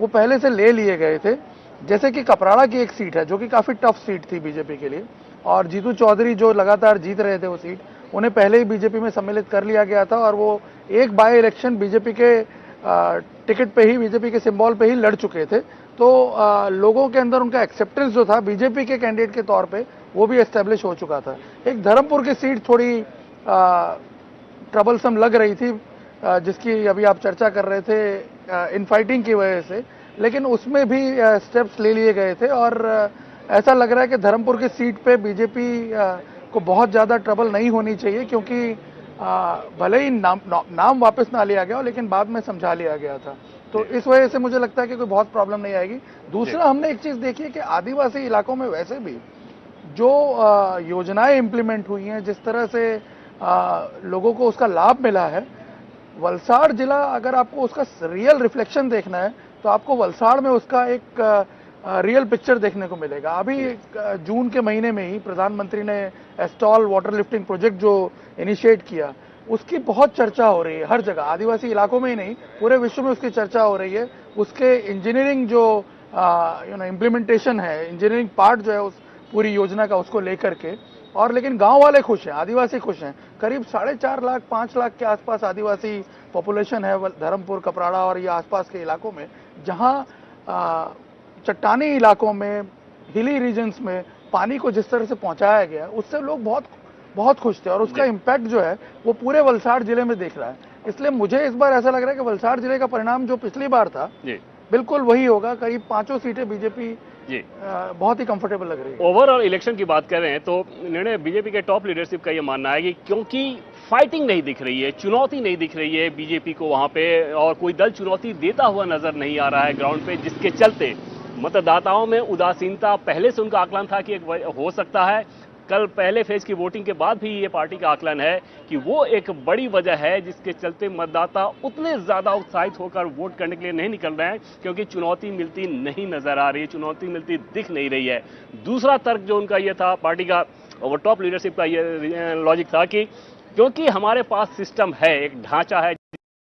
वो पहले से ले लिए गए थे। जैसे कि कपराड़ा की एक सीट है जो कि काफी टफ सीट थी बीजेपी के लिए, और जीतू चौधरी जो लगातार जीत रहे थे वो सीट, उन्हें पहले ही बीजेपी में सम्मिलित कर लिया गया था, और वो एक बाय इलेक्शन बीजेपी के टिकट पे ही, बीजेपी के सिंबल पे ही लड़ चुके थे। तो लोगों के अंदर उनका एक्सेप्टेंस जो था बीजेपी के कैंडिडेट के तौर पे, वो भी एस्टेब्लिश हो चुका था। एक धर्मपुर की सीट थोड़ी ट्रबलसम लग रही थी, जिसकी अभी आप चर्चा कर रहे थे इनफाइटिंग की वजह से, लेकिन उसमें भी स्टेप्स ले लिए गए थे, और ऐसा लग रहा है कि धर्मपुर की सीट पे बीजेपी को बहुत ज़्यादा ट्रबल नहीं होनी चाहिए, क्योंकि भले ही नाम वापस ना लिया गया हो, लेकिन बाद में समझा लिया गया था। तो इस वजह से मुझे लगता है कि कोई बहुत प्रॉब्लम नहीं आएगी। दूसरा, हमने एक चीज़ देखी है कि आदिवासी इलाकों में वैसे भी जो योजनाएं इंप्लीमेंट हुई हैं, जिस तरह से लोगों को उसका लाभ मिला है, वलसाड़ जिला, अगर आपको उसका रियल रिफ्लेक्शन देखना है तो आपको वलसाड़ में उसका एक रियल पिक्चर देखने को मिलेगा। अभी जून के महीने में ही प्रधानमंत्री ने एस्टॉल वाटर लिफ्टिंग प्रोजेक्ट जो इनिशिएट किया, उसकी बहुत चर्चा हो रही है हर जगह, आदिवासी इलाकों में ही नहीं, पूरे विश्व में उसकी चर्चा हो रही है। उसके इंजीनियरिंग जो इम्प्लीमेंटेशन है, इंजीनियरिंग पार्ट जो है उस पूरी योजना का, उसको लेकर के, और लेकिन गांव वाले खुश हैं, आदिवासी खुश हैं। करीब 4.5 लाख 5 लाख के आसपास आदिवासी पॉपुलेशन है धर्मपुर, कपराड़ा और ये आसपास के इलाकों में, जहां चट्टानी इलाकों में, हिली रीजन्स में पानी को जिस तरह से पहुंचाया गया, उससे लोग बहुत बहुत खुश थे, और उसका इम्पैक्ट जो है वो पूरे वलसाड़ जिले में दिख रहा है। इसलिए मुझे इस बार ऐसा लग रहा है कि वलसाड़ जिले का परिणाम जो पिछली बार था बिल्कुल वही होगा। करीब 5 सीटें बीजेपी बहुत ही कंफर्टेबल लग रही है। ओवरऑल इलेक्शन की बात कर रहे हैं तो निर्णय बीजेपी के टॉप लीडरशिप का ये मानना है कि क्योंकि फाइटिंग नहीं दिख रही है, चुनौती नहीं दिख रही है बीजेपी को वहां पे, और कोई दल चुनौती देता हुआ नजर नहीं आ रहा है ग्राउंड पे, जिसके चलते मतदाताओं में उदासीनता, पहले से उनका आकलन था कि हो सकता है, कल पहले फेज की वोटिंग के बाद भी ये पार्टी का आकलन है कि वो एक बड़ी वजह है जिसके चलते मतदाता उतने ज्यादा उत्साहित होकर वोट करने के लिए नहीं निकल रहे हैं, क्योंकि चुनौती मिलती नहीं नजर आ रही है, चुनौती मिलती दिख नहीं रही है। दूसरा तर्क जो उनका ये था, पार्टी का और टॉप लीडरशिप का ये लॉजिक था कि क्योंकि हमारे पास सिस्टम है, एक ढांचा है